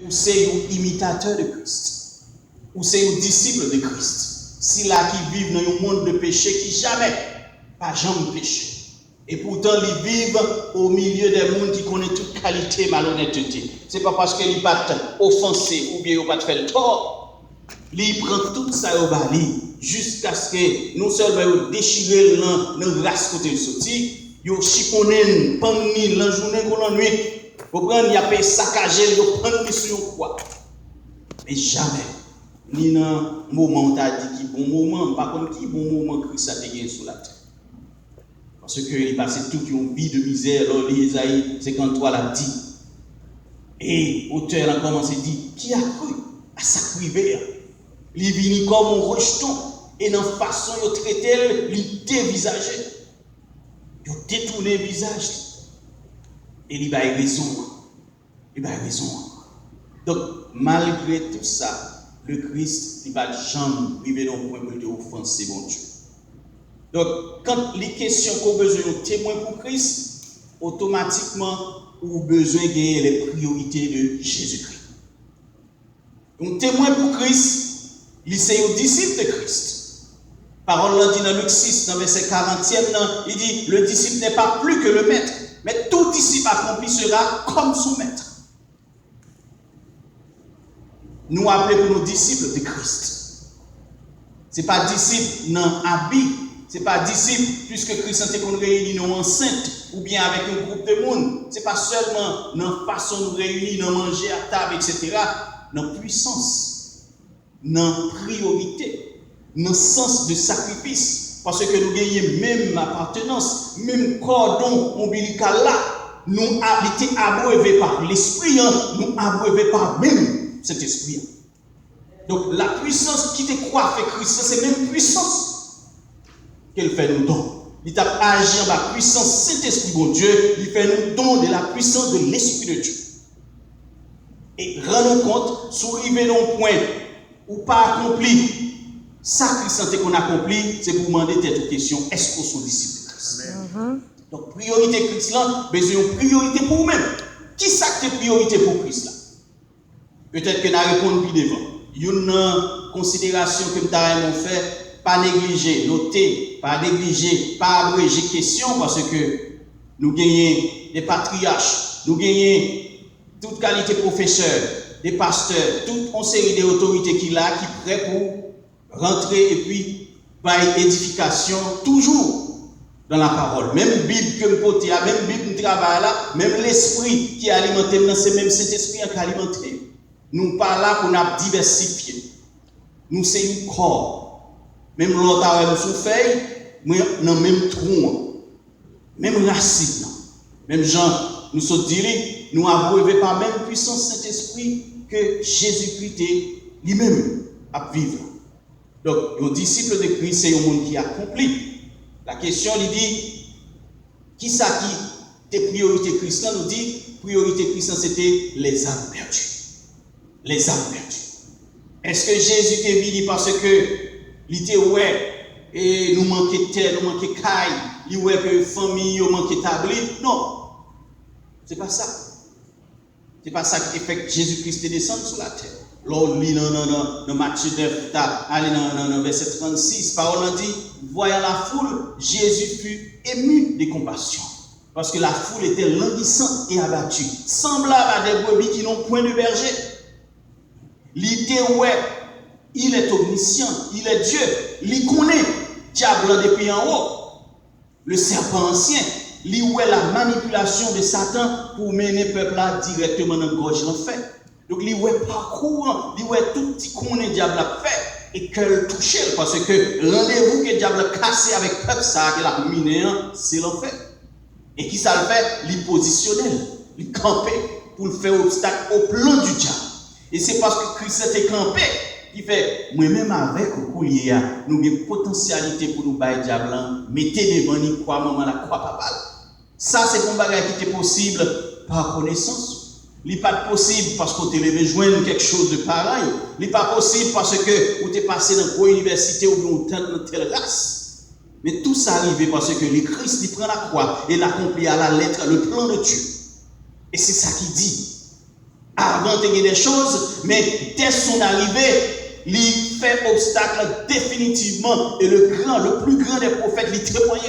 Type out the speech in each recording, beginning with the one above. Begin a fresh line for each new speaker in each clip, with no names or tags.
ou c'est un imitateur de Christ, ou c'est un disciple de Christ. Si là qui vivent dans un monde de péché qui jamais, pas jamais péché. Et pourtant, ils vivent au milieu des mondes qui connaissent toute qualité malhonnêteté. Ce n'est pas parce qu'ils ne pas offensé ou bien ils ne pas fait le tort. Ils prennent tout ça au bali jusqu'à ce que non seulement ils déchirent le race côté de sorti, ils chifonnent, pendent la journée qu'on la nuit. Vous prenez, il y a pas saccagé, ils prennent sur quoi. Mais jamais, ni dans un moment où tu as dit qui bon moment, pas comme qui bon moment que ça te gagne sur la terre. Parce qu'il est passé toute une vie de misère, alors Isaïe 53 l'a dit. Et l'auteur a commencé à dire, qui a cru à sa prière? Il vient comme un rejeton, et dans la façon de traiter, il dévisager. Il détourné le visage. Et il a raison. Il a raison. Donc, malgré tout ça, le Christ, il va jamais arriver dans le point de offenser mon Dieu. Donc, quand les questions qu'on a besoin de témoin pour Christ, automatiquement, on a besoin de gagner les priorités de Jésus-Christ. Un témoin pour Christ, c'est un disciple de Christ. Parole là dit dans Luc 6, dans verset 40e, il dit, le disciple n'est pas plus que le maître, mais tout disciple accompli sera comme son maître. Nous appelons pour nos disciples de Christ. Ce n'est pas disciple dans habit. Ce n'est pas disciple, puisque Christ a qu'on réunit nous enceintes ou bien avec un groupe de monde. Ce n'est pas seulement dans la façon de nous réunir, de manger à table, etc. Dans puissance, dans priorité, dans sens de sacrifice. Parce que nous gagnons même appartenance, même cordon ombilical là. Nous habitons abreuvés par l'esprit, nous abreuvés par même cet esprit. Donc la puissance qui te croit fait Christ, c'est même puissance qu'elle fait nous don. Il a agi en la puissance Saint-Esprit, bon Dieu, il fait nous don de la puissance de l'Esprit de Dieu. Et rendons compte, si vous arrivez dans un point où pas accompli, ça Christ qu'on accomplit, c'est pour demander cette question, est-ce qu'on est disciple de Christ? Donc, priorité Christ là, besoin de priorité pour vous-même. Qui ça que priorité pour Christ là? Peut-être que nous répondons plus devant. Une considération que nous avons fait, pas négliger, noter, pas négliger, pas abréger question, parce que nous gagnons des patriarches, nous gagnons toute qualité professeurs, des pasteurs, toute une série d'autorités qui là, qui prêt pour rentrer et puis par édification, toujours dans la parole. Même Bible que nous portons, même Bible nous travaille là, même l'esprit qui est alimenté, c'est même cet esprit qui est alimenté. Nous pas là pour nous diversifier. Nous c'est un corps. Même l'autre nous souffert, dans le même tronc, même racine, même gens, nous sommes dirigés, nous avons rêvé par la même puissance Saint-Esprit que Jésus-Christ lui-même à vivre. Donc, le disciple de Christ, c'est un monde qui accomplit. La question, il dit, qui ça qui était priorité Christ? Nous dit, priorité Christ, c'était les âmes perdues. Les âmes perdues. Est-ce que Jésus est venu parce que il était ouais, et nous manquons terre, nous manquons caille, il ouais que famille, nous manquons établi? Non. C'est pas ça. C'est pas ça qui fait que Jésus-Christ est descendu sur la terre. L'on lit dans Matthieu 9, allez dans verset 36, parole dit, voyant la foule, Jésus fut ému de compassion. Parce que la foule était languissante et abattue, semblable à des brebis qui n'ont point de berger. L'idée ouais, il est omniscient, il est Dieu, il connaît diable depuis en haut. Le serpent ancien, il ouais la manipulation de Satan pour mener le peuple là directement dans la gorge de l'enfer. Donc il ouais parcours, il ouais tout ce qu'on est diable a fait et qu'elle touche parce que rendez-vous que le diable a cassé avec le peuple ça qu'il a miné, c'est l'enfer. Et qui ça le fait? Il positionnel, il campé pour faire obstacle au plan du diable. Et c'est parce que Christ était campé qui fait, moi-même avec le collier, nous avons une potentialité pour nous bailler diable, mettez devant nous quoi maman la quoi papa. Ça c'est un bagage qui était possible par connaissance. Il n'est pas possible parce que vous avez besoin de quelque chose de pareil. Il n'est pas possible parce que vous êtes passé dans une université ou dans telle race. Mais tout ça arrive parce que le Christ il prend la croix et l'accomplit à la lettre le plan de Dieu. Et c'est ça qu'il dit. Avant de des choses, mais dès son arrivée, il fait obstacle définitivement. Et le plus grand des prophètes, il témoigne.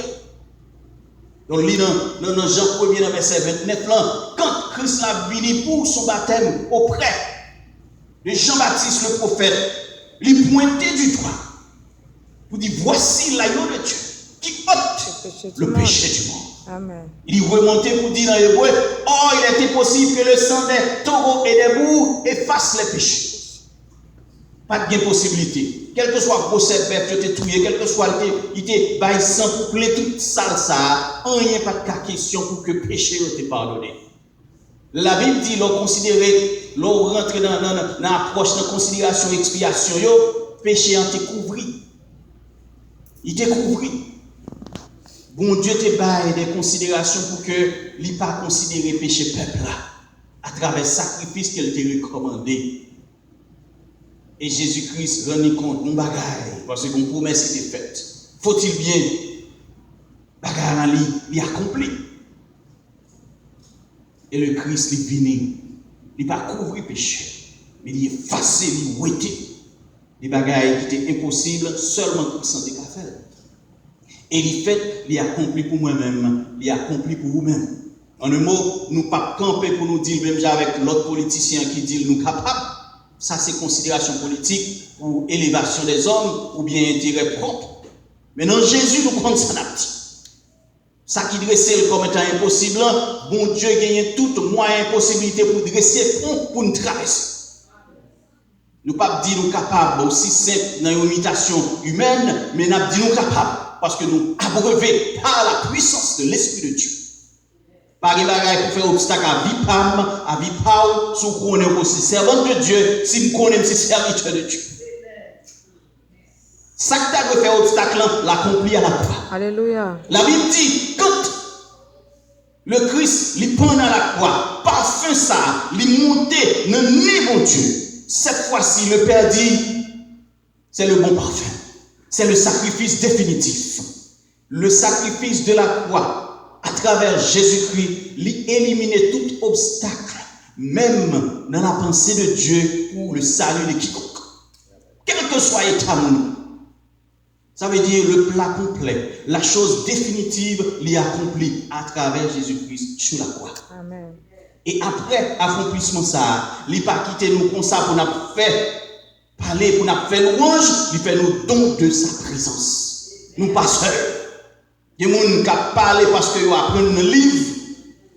Donc, lit dans Jean 1er, dans verset 29, là, quand Christ l'a venu pour son baptême auprès de Jean-Baptiste le prophète, il pointait du doigt pour dire voici l'agneau de Dieu qui ôte le péché du monde.
Amen.
Il remontait pour dire dans l'hébreu, oh, il était possible que le sang des taureaux et des boucs efface les péchés. Pas de possibilité. Quel que soit le procès bête, tu t'es tué, quel que soit il était bail sang pour plein toute ça, rien pas de question pour que le péché te pardonné. La Bible dit, l'on considérer, l'on rentre dans l'approche de considération expiation, péché en te couvri. Il te couvri. Bon Dieu te baille des considérations pour que il pas considérer péché peuple là à travers le sacrifice qu'elle t'a recommandé. Et Jésus-Christ rend compte mon bagaille parce que mon promesse était faite. Faut-il bien bagaille li accompli. Et le Christ il venu, il pas couvrir péché, mais il effacer, il ouéter des bagailles qui étaient impossibles seulement pour santé qu'a faire. Et il fait, il accompli pour moi-même, il accompli pour vous-même. En un mot, nous ne pas camper pour nous dire, même avec l'autre politicien qui dit nous capables. Ça, c'est considération politique ou élévation des hommes ou bien intérêt propre. Mais non, Jésus nous compte ça n'a petit. Ça qui dressait comme étant impossible, bon Dieu gagne tout moyen possibilité pour dresser front pour nous traverser. Nous ne pas dire nous capables aussi simple dans une imitation humaine, mais nous dit nous capables. Parce que nous abreuvés par la puissance de l'Esprit de Dieu. Par les bagages pour faire obstacle à vie Pam, à vie Paul, si vous connaissez aussi servant de Dieu, si vous connaissez serviteur de Dieu. Ça qui t'a fait obstacle, l'accomplit à la croix.
Alléluia.
La Bible dit, quand le Christ, il pend à la croix, parfum ça, il montait dans le nez mon Dieu. Cette fois-ci, le Père dit, c'est le bon parfum. C'est le sacrifice définitif. Le sacrifice de la croix, à travers Jésus-Christ, éliminer tout obstacle, même dans la pensée de Dieu pour le salut de quiconque. Quel que soit l'état, ça veut dire le plat complet, la chose définitive, l'y accomplie à travers Jésus-Christ sur la croix.
Amen.
Et après accomplissement ça, il pas quitter nous comme ça pour nous faire parler, pour nous faire louange, il fait nous don de sa présence. Nous pas seuls. Il y a des gens qui parlent parce qu'ils apprennent le livre,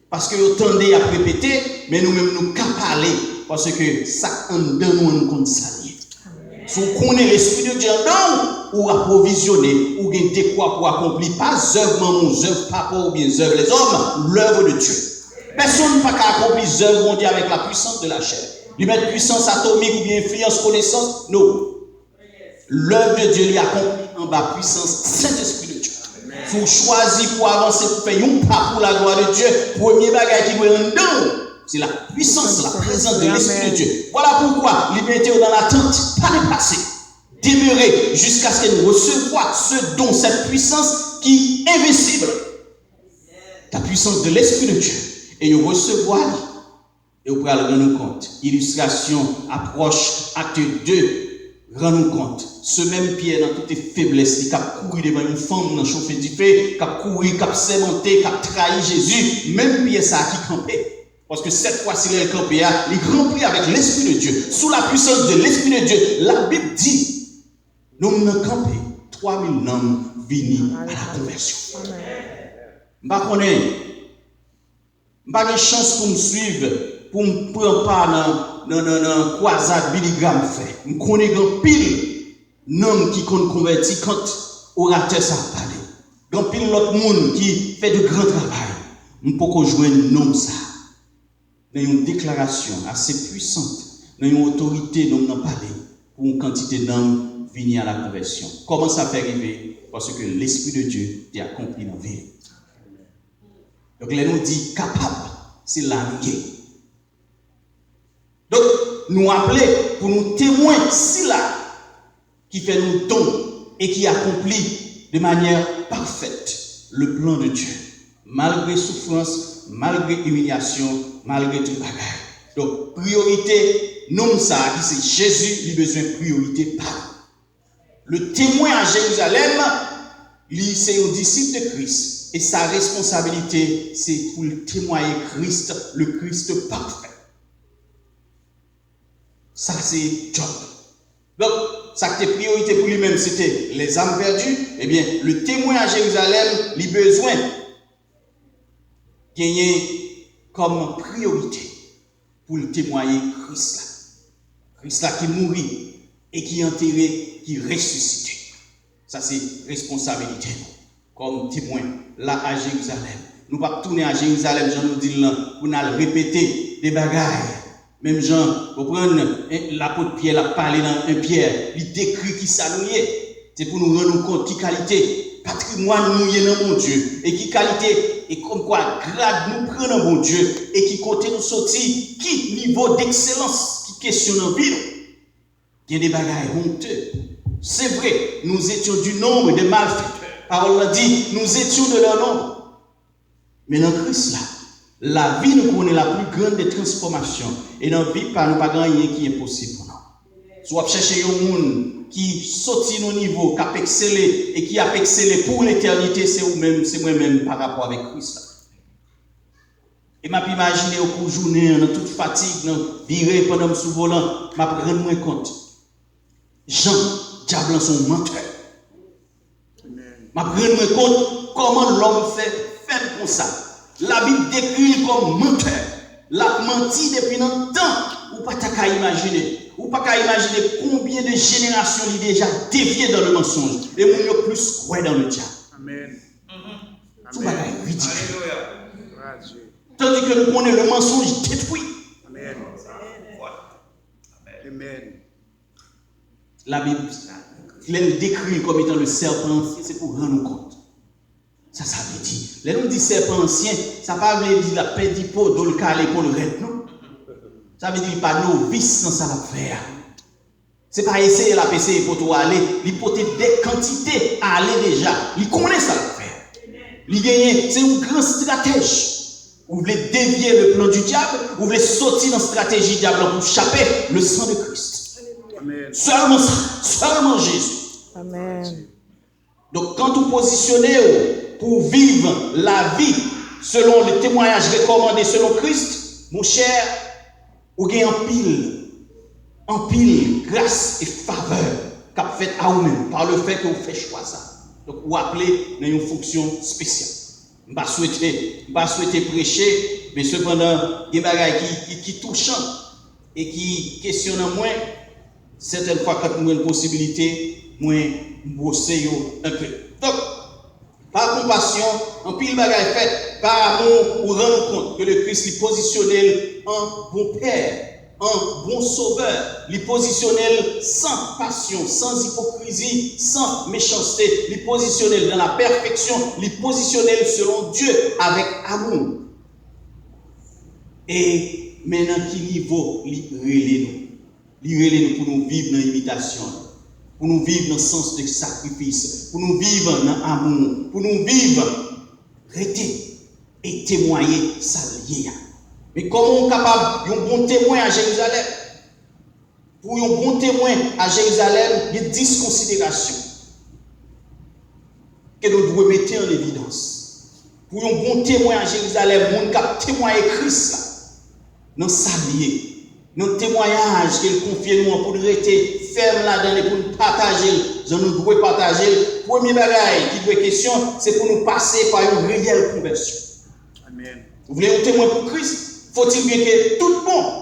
parce qu'ils entendent à répéter, mais nous-mêmes nous parler parce que ça en donne nous comme ça. Si vous connaissez l'Esprit de Dieu, non, ou approvisionner, ou gagne des quoi pour accomplir, pas œuvre maman, œuvre papa ou bien œuvre les hommes, l'œuvre de Dieu. Personne ne peut accomplir l'œuvre mondiale avec la puissance de la chair. Lui mettre puissance atomique ou bien influence, connaissance, non. L'œuvre de Dieu lui accomplit en bas puissance Saint-Esprit de Dieu. Il faut choisir pour avancer, pour faire un pas pour la gloire de Dieu. Premier bagage qui doit en dedans, c'est la puissance, la présence de l'Esprit de Dieu. Voilà pourquoi il mettez dans l'attente, pas dépasser. Demeurer jusqu'à ce que nous recevions ce don, cette puissance qui est invincible. La puissance de l'Esprit de Dieu. Et nous recevons, et vous pouvez rendre compte. Illustration, approche, acte 2, rendre compte. Ce même Pierre, dans toutes les faiblesses, il a couru devant une femme dans le chauffé du feu, qui a couru, qui a sémenté, qui a trahi Jésus. Même Pierre, ça a qui campé. Parce que cette fois-ci, il est campé, il est rempli avec l'Esprit de Dieu. Sous la puissance de l'Esprit de Dieu, la Bible dit, nous avons campé 3000 hommes venus à la conversion. Je n'ai pas de chance pour me suivre, pour me prendre part dans la croisade Billy Graham fait. Je connais un pile d'hommes qui sont convertis quand orateur ça parle. Un pile l'autre monde qui fait de grands travail. Je peux jouer un nom ça. Dans une déclaration assez puissante, dans une autorité dont on a parlé, pour une quantité d'hommes venir à la conversion. Comment ça fait arriver? Parce que l'Esprit de Dieu est accompli dans la vie. Donc, là, nous dit capable, c'est l'amitié. Donc, nous appeler pour nous témoins, c'est là qui fait nous don et qui accomplit de manière parfaite le plan de Dieu. Malgré souffrance, malgré humiliation, malgré tout bagage. Donc, priorité, non ça, qui c'est Jésus, il a besoin de priorité par. Le témoin à Jérusalem, lui, c'est un disciple de Christ. Et sa responsabilité, c'est pour témoigner Christ, le Christ parfait. Ça, c'est job. Donc, ça qui était priorité pour lui-même, c'était les âmes perdues. Eh bien, le témoin à Jérusalem, il a besoin de gagner comme priorité pour le témoigner Christ là. Christ là qui mourit et qui est enterré, qui est ressuscité. Ça, c'est responsabilité comme témoin là à Jérusalem. Nous ne pouvons pas tourner à Jérusalem, Jean nous dit là, pour nous répéter des bagailles. Même Jean, vous prenez l'apôtre Pierre, l'a parlé dans un Pierre, il décrit qui ça nous est. C'est pour nous rendre compte qui qualité, patrimoine nous est dans mon Dieu. Et qui qualité, et comme quoi, grade nous prenons dans mon Dieu. Et qui côté nous sortir, qui niveau d'excellence, qui questionne en vie. Il y a des bagailles honteux. C'est vrai, nous étions du nombre de malfaiteurs. Parole l'a dit, nous étions de leur nombre. Mais dans Christ là, la vie nous connaît la plus grande des transformations. Et dans la vie, nous pas rien qui est impossible pour nous. Soit chercher un monde qui sortit nos niveaux, qui a excellé et qui a excellé pour l'éternité, c'est moi-même par rapport avec Christ. Et m'a imaginer au cours de journée, dans toute fatigue, dans virer pendant le sous-volant, m'a prendre moins compte. Jean, diable son menteur. M'a prendre moins compte comment l'homme fait comme ça. La Bible décrit comme menteur. La menti depuis longtemps. Ou pas qu'à imaginer. Ou pas qu'à imaginer combien de générations il déjà dévié dans le mensonge. Et mon yo plus croit dans le diable. Amen. Tout va être ridicule. Tandis que nous connaissons le mensonge détruit. Amen. Amen. La Bible, il décrit comme étant le serpent, c'est pour rendre compte. Ça veut dire. Les nous dit serpent ancien, ça ne veut pas dire la paix d'hypo, dans le cas pour le reste, non? Ça veut dire pas novice dans ça va faire. Ce n'est pas essayer la PC pour toi aller, il peut des quantités à aller déjà. Il connaît ça va faire. Il gagne, c'est un grand stratège. Vous voulez dévier le plan du diable, vous voulez sortir dans la stratégie du diable pour échapper le sang de Christ. Amen. Seulement ça, seulement Jésus. Amen. Donc quand vous positionnez pour vivre la vie selon le témoignage recommandé selon Christ, mon cher, vous avez en pile grâce et faveur qu'a fait à vous-même par le fait que vous faites choix ça. Donc vous appelez dans une fonction spéciale. Je ne vais pas souhaiter prêcher, mais cependant, il y a des choses qui touchent et qui questionnent moins. Certaines fois, quand nous avons une possibilité, moins bosser un peu. Donc, par compassion, en pile bagaille fait, par amour, pour rendre compte que le Christ est positionné en bon Père, en bon Sauveur, il est positionné sans passion, sans hypocrisie, sans méchanceté, il est positionné dans la perfection, il est positionné selon Dieu avec amour. Et maintenant, qui niveau il relève nous pour nous vivre dans l'imitation. Pour nous vivre dans le sens de sacrifice, pour nous vivre dans l'amour, pour nous vivre, rester et témoigner ça lié. Mais comment on est capable d'un bon témoin à Jérusalem? Pour un bon témoin à Jérusalem, il y a 10 considérations que nous devons mettre en évidence. Pour un bon témoin à Jérusalem, on est capable de témoigner Christ dans sa lié. Notre témoignage qu'il confie nous pour nous rester ferme là-dedans et pour nous partager, nous devons partager. Le premier bagage qui doit question, c'est pour nous passer par une réelle conversion. Amen. Vous voulez un témoin pour Christ? Faut-il bien que tout le monde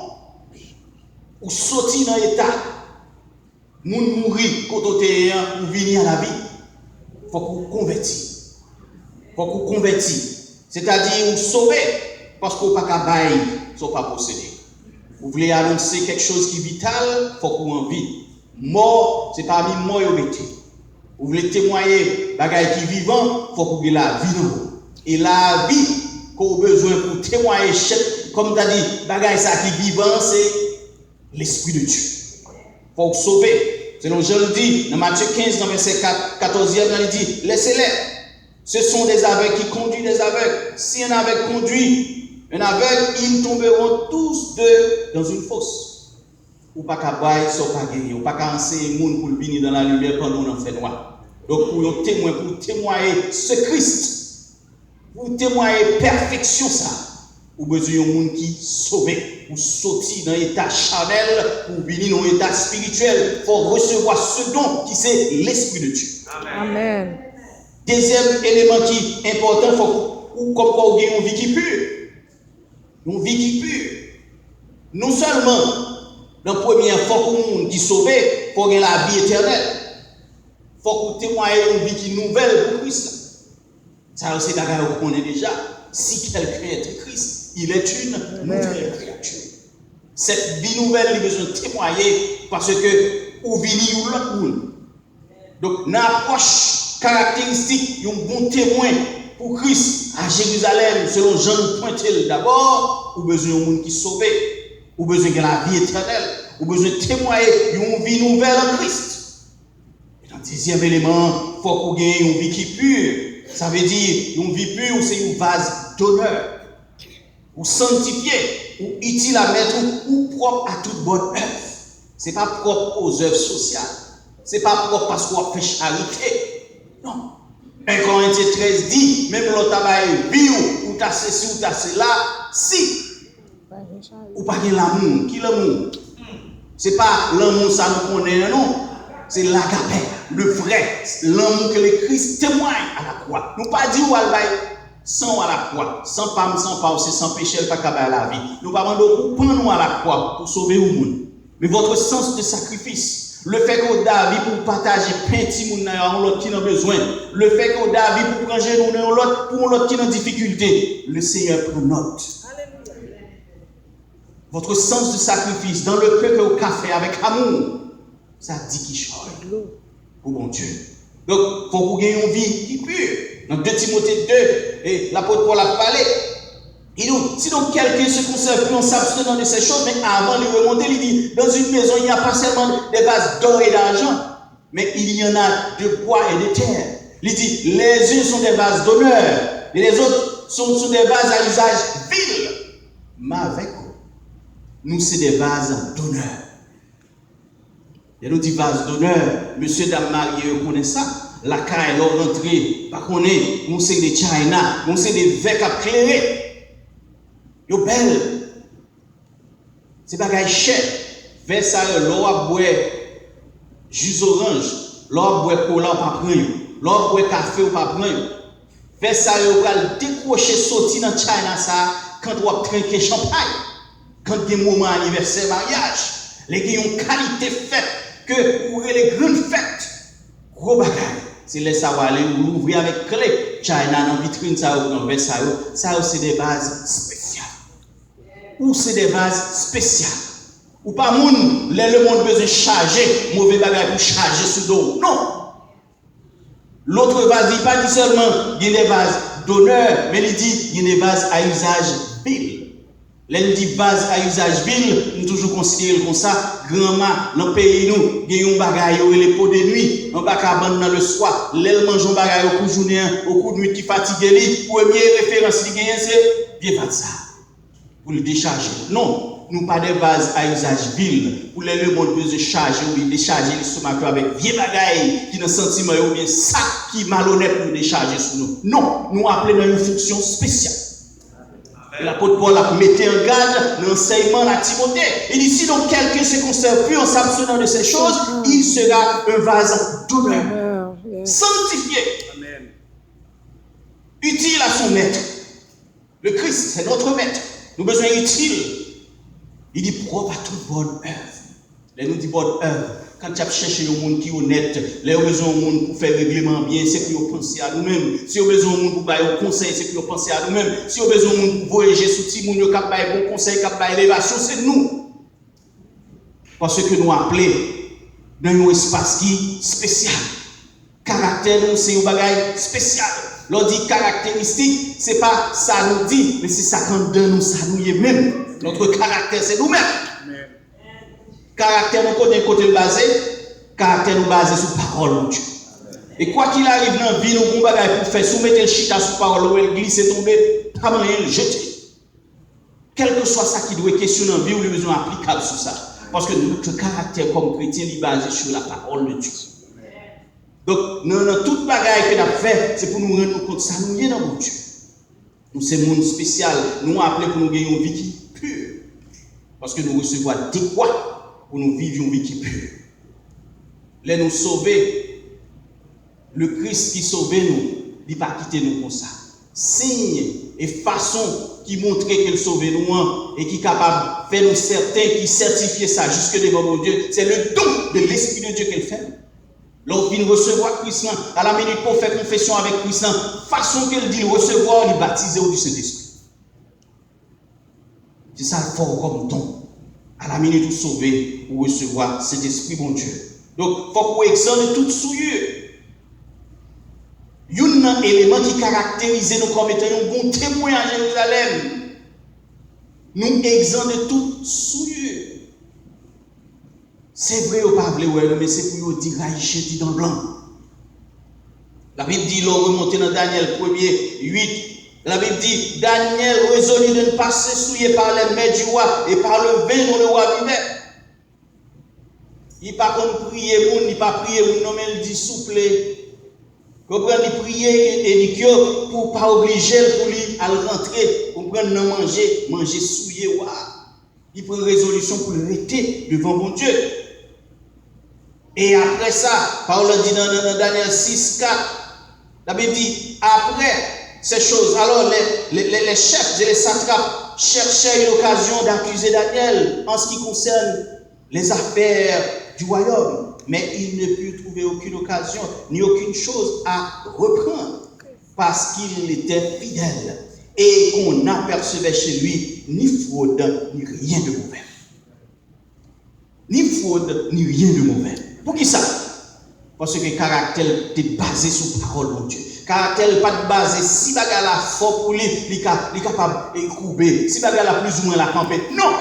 ou sortir dans l'état, moun mourir quand on est ou venir à la vie, faut qu'on convertisse. Faut qu'on convertisse. C'est-à-dire, vous sauver parce qu'on n'a pas de bail, sont pas possédés. Vous voulez annoncer quelque chose qui est vital, faut qu'on en vit. Mort, c'est parmi mort et bêté. Vous voulez témoigner bagaille qui est vivant, faut qu'on ait la vie dans vous. Et la vie qu'on a besoin pour témoigner, comme tu as dit, bagaille ça qui est vivant, c'est l'Esprit de Dieu. Faut sauver. Selon Jean le dit, dans Matthieu 15, dans verset 14e, il dit, laissez-les. Ce sont des aveugles qui conduisent des aveugles. Si un aveugle conduit Un aveugle, ils tomberont tous deux dans une fosse. Ou pas qu'à bailler, soit pas gagner. Ou pas qu'à enseigner les gens pour venir dans la lumière pendant qu'on fait noir. Donc, pour témoigner ce Christ, pour témoigner perfection, ça, ou besoin de monde qui sauvé, ou sortir dans l'état charnel, ou venir dans l'état spirituel, pour recevoir ce don qui c'est l'Esprit de Dieu.
Amen.
Deuxième élément qui est important, ou comme quoi vous avez une vie qui pure. Une vie qui pure. Non seulement, dans la première fois que le monde qui sauvé, il faut avoir la vie éternelle. Il faut que vous témoignez une vie qui est nouvelle pour Christ. Ça aussi, vous connaissez déjà. Si quelqu'un est Christ, il est une nouvelle créature. Cette vie nouvelle, il a besoin de témoigner parce que vous venez ou l'autre monde. Donc, dans l'approche caractéristique, un bon témoin pour Christ à Jérusalem, selon Jean nous pointé d'abord, vous avez besoin de monde qui sauvé, vous avez besoin de la vie éternelle, vous avez besoin de témoigner une vie nouvelle en Christ. Et dans le deuxième élément, il faut que vous ayez une vie qui est pure. Ça veut dire, une vie pure, c'est une vase d'honneur, ou sanctifié, ou utile à mettre, ou propre à toute bonne œuvre. Ce n'est pas propre aux œuvres sociales. Ce n'est pas propre parce qu'on fait charité. Non. 1 Corinthiens 13 dit, même l'autre travail, ou t'as ceci, ou t'as cela, si. Ou pas de l'amour. Qui l'amour? Ce n'est pas l'amour, ça nous connaît, non. C'est l'agapé, le vrai, l'amour que le Christ témoigne à la croix. Nous pas dire ou à la sans à la croix, sans pas, c'est sans péché, pas qu'à la vie. Nous pas demander nous à la croix pour sauver le monde. Mais votre sens de sacrifice, le fait que David pour partager petit monde dans l'autre qui a besoin, le fait que David pour prendre nous dans l'autre pour l'autre qui a difficulté, le Seigneur prend note. Votre sens de sacrifice dans le peu que vous avez fait avec amour, ça dit qu'il change pour mon Dieu. Donc, il faut que vous ayez une vie qui pure. Dans 2 Timothée 2, et l'apôtre Paul a parlé. Il dit, si donc quelqu'un se conserve plus en s'abstenant de ces choses, mais avant de remonter, il dit, dans une maison, il n'y a pas seulement des vases d'or et d'argent, mais il y en a de bois et de terre. Il dit, les uns sont des vases d'honneur, et les autres sont des vases à usage vil. Mais avec nous, c'est des vases d'honneur. Il nous dit vase d'honneur, monsieur, dame marié, vous connaissez ça? La caille, l'or rentrée, pas qu'on est, on sait des China, on sait des verres à clairer. Yo belle. C'est pas gagne cher. Vers ça, l'or à boire jus orange, l'or à boire cola, pas prendre. L'or à boire café, pas prendre. Vers ça, vous allez décrocher, sortir dans China, ça, quand vous trinquez champagne, quand des moments anniversaire, mariage, les gens ont une qualité faite. Que pour les grandes fêtes, gros bagaille, c'est les savoir aller ou l'ouvrir avec clé. China dans vitrine, ça ou dans Versailles, ça c'est des bases spéciales. Ou c'est des bases spéciales. Ou pas moun, le monde besoin charger, mauvais bagaille pour charger sous dos. Non. L'autre vase, il pas dit seulement il y a des vases d'honneur, mais il dit il y a des vases à usage vil. Les dit vase à usage vil, nous toujours considéré comme ça, grand-mère, dans le pays nous, il y a un bagaille, les pots de nuit, on va cabane dans le soir, l'elle mange un bagaille au coup de journée, au coup de nuit qui fatigue lui, première référence qui gagne c'est bien pas ça. Pour le décharger. Non, nous pas des vases à usage vil, pour le monde peut se charger ou décharger le stomac avec vieux bagaille qui dans sentiment ou bien ça qui malhonnête pour décharger sur nous. Non, nous appelons une fonction spéciale. L'apôtre Paul a mis en garde l'enseignement à Timothée. Il dit, si donc quelqu'un se conserve plus en s'abstenant de ces choses, il sera un vase d'honneur, sanctifié, utile à son maître. Le Christ, c'est notre maître. Nous avons besoin utile. Il dit, propre à toute bonne œuvre. Il nous dit bonne œuvre. Quand tu as cherché un monde qui est honnête, les besoin d'un monde pour faire règlement bien, c'est pour penser à nous-mêmes. Si vous avez besoin d'un monde pour faire un conseil, c'est pour penser à nous-mêmes. Si vous avez besoin d'un monde pour voyager sous petit monde, qui a un bon conseil, qui a une élévation, c'est nous. Parce que nous appelons dans un espace qui est spécial. Caractère, c'est un bagage spécial. L'on dit caractéristique, ce n'est pas ça nous dit, mais c'est ça qu'on donne nous, ça nous y est même. Notre caractère, c'est nous-mêmes. Caractère nous côté basé, caractère nous basé sur parole de Dieu. Et quoi qu'il arrive dans la vie, nous avons des bagages pour faire soumettre le chita sur parole, ou glisser tomber, pas moyen le jeter. quel que soit ça qui doit questionner en vie, ou le besoin applicable sur ça. Parce que notre caractère comme chrétien est basé sur la parole de Dieu. Donc, dans toute bagaille que nous avons fait, c'est pour nous rendre compte que ça nous vient dans mon Dieu. Nous, c'est un monde spécial. Nous appelons pour nous gagner une vie qui est pure. Parce que nous recevons adéquat pour nous vivre une vie qui est pure. Là, nous sauver, le Christ qui sauve nous, il n'a pas quitté nous comme ça. Signe et façon qui montre qu'il sauve nous et qui est capable de faire nous certains, qui certifie ça jusque devant mon Dieu, c'est le don de l'Esprit de Dieu qu'elle fait. Lorsqu'il vient recevoir Christ, à la minute pour faire confession avec Christ, façon qu'elle dit recevoir, il baptiser au Saint-Esprit. C'est ça le fort comme don. À la minute où sauver, ou recevoir cet esprit, bon Dieu. Donc, il faut qu'on examine tout souillure. Il y a un élément qui caractérise nous comme étant un bon témoin à Jérusalem. Nous examinons tout souillure. C'est vrai ou pas vrai, mais c'est pour nous dire raïcher dans le blanc. La Bible dit, l'on remonte dans Daniel 1er 8. La Bible dit, Daniel résolut de ne pas se souiller par les mains du roi et par le vin dont le roi vivait. Il n'a pas prié, il n'a pas prié, non, mais il dit souple. Comprendre, il prier et dit que pour ne pas obliger pour lui à rentrer, pour prendre non manger souillé. Il prend résolution pour le rester devant mon Dieu. Et après ça, Paul dit dans Daniel 6, 4, la Bible dit, après ces choses, alors les chefs et les satrapes cherchaient une occasion d'accuser Daniel en ce qui concerne les affaires du royaume. Mais ils ne purent trouver aucune occasion, ni aucune chose à reprendre, parce qu'il était fidèle et qu'on n'apercevait chez lui ni fraude, ni rien de mauvais. Ni fraude, ni rien de mauvais. Pour qui ça? Parce que le caractère est basé sur la parole de Dieu. Le caractère n'est pas basé si bagarre la fort pour lui, il est capable de couper. Si bagarre la plus ou moins la camper. Non!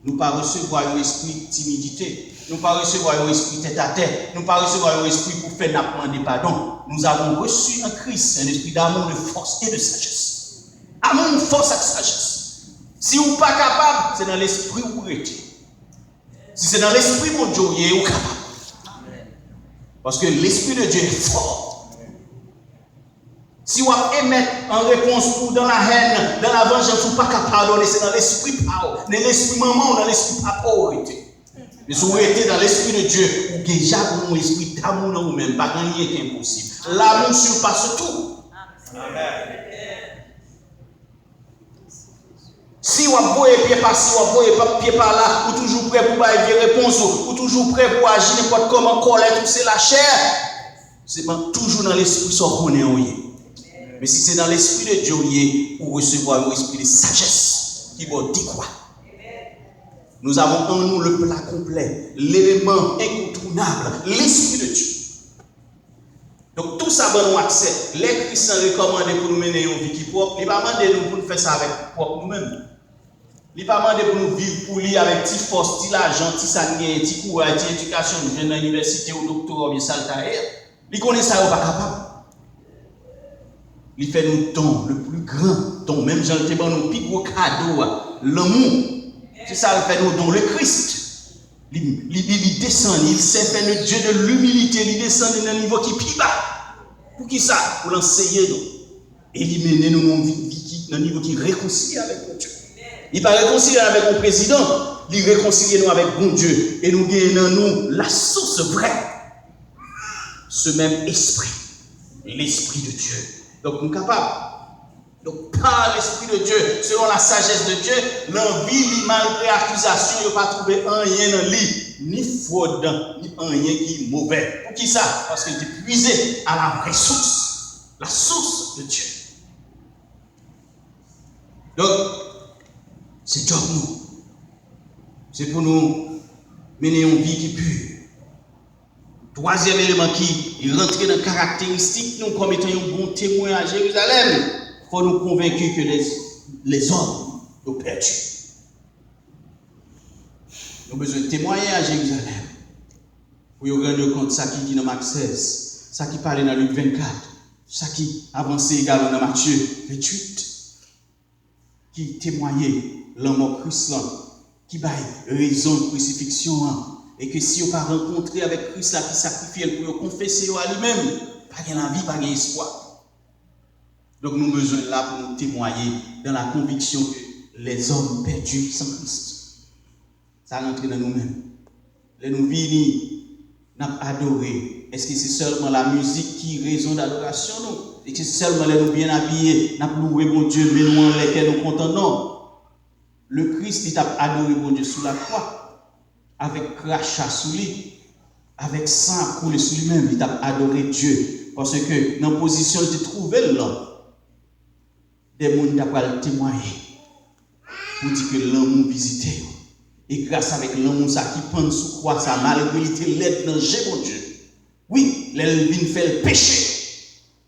Nous ne pas recevoir un esprit de timidité. Nous ne pas recevoir un esprit tête à tête. Nous ne pas recevoir un esprit pour faire demander pardon. Nous avons reçu en Christ un esprit d'amour, de force et de sagesse. Amour, force et sagesse. Si vous n'êtes pas capable, c'est dans l'esprit où vous êtes. Si c'est dans l'esprit, mon Dieu, vous êtes capable. Parce que l'esprit de Dieu est fort. Si vous émettez en réponse ou dans la haine, dans la vengeance, vous n'êtes pas capable de pardonner, c'est dans l'esprit papa, dans l'esprit maman ou dans l'esprit papa. Mais si vous êtes dans l'esprit de Dieu, vous avez déjà un esprit d'amour dans vous-même, pas rien qui est impossible. L'amour surpasse tout. Amen. Si vous avez pied par ci, vous avez pied par là, vous toujours prêt pour avoir des réponses, vous toujours prêt pour agir n'importe comment, colère, tout c'est la chair. C'est toujours dans l'esprit ça qu'on est. Mais si c'est dans l'esprit de Dieu, vous recevez un esprit de sagesse qui va dire quoi? Nous avons en nous le plat complet, l'élément incontournable, l'esprit de Dieu. Donc tout ça va nous accès. Les chrétiens recommandent pour nous mener une vie qui propre. Il ne va pas demander nous pour nous faire ça avec propre nous-mêmes. Il ne va pas demander pour nous vivre pour lui avec petit force, petit argent, petit sanguin, petit courage, petit éducation, nous venons à l'université ou doctorat, bien saltaire. Il connaît ça, il n'est pas capable. Il fait nous don, le plus grand don. Même Jean le nous plus gros cadeau, l'amour. C'est ça, il fait nous don, le Christ. Il descend, il sait faire le Dieu de l'humilité, il descend dans un niveau qui est plus bas. Pour qui ça? Pour l'enseigner nous. Et il mène nous dans un niveau qui est réconcilié avec mon Dieu. Il n'est pas réconcilié avec mon président, il réconcilie nous avec mon Dieu. Et nous gagnons nous la source vraie. Ce même esprit, l'esprit de Dieu. Donc nous sommes capables. Donc par l'esprit de Dieu, selon la sagesse de Dieu, l'envie, malgré l'accusation, il ne va pas trouver rien dans lui, ni fraude, ni rien qui est mauvais. Pour qui ça? Parce qu'il est puisé à la vraie source, la source de Dieu. Donc, c'est job nous. C'est pour nous mener une vie qui est pure. Troisième élément qui rentre dans la caractéristique, nous comme étant un bon témoin à Jérusalem, il faut nous convaincre que les hommes ont perdu. Nous avons besoin de témoigner à Jérusalem. Pour nous rendre compte de ça qui dit dans Marc 16, ça qui parle dans Luc 24, ça qui avance également dans Matthieu 28. qui témoignait l'amour Christ là, qui baille raison de crucifixion hein, et que si on pas rencontré avec Christ là qui sacrifie pour confesser à lui-même, pas gain la vie, pas gain espoir. Donc nous avons besoin là pour nous témoigner dans la conviction que les hommes perdus sans Christ. Ça rentre dans nous-mêmes. Les nous venons, nous adorer. Est-ce que c'est seulement la musique qui raison d'adoration nous? Est-ce que c'est seulement les nous bien habillés, nous louer mon Dieu, mais nous en lesquels nous comptons? Non. Le Christ, il a adoré mon Dieu sous la croix, avec crachat sous lui, avec sang coulé sous lui-même, il a adoré Dieu. Parce que dans la position de trouver là, des gens qui témoigner pour dire que l'amour visité. Et grâce avec l'amour ça qui prend sous croix, ça malgré l'aide dans mon Dieu. Oui, il vient faire le péché.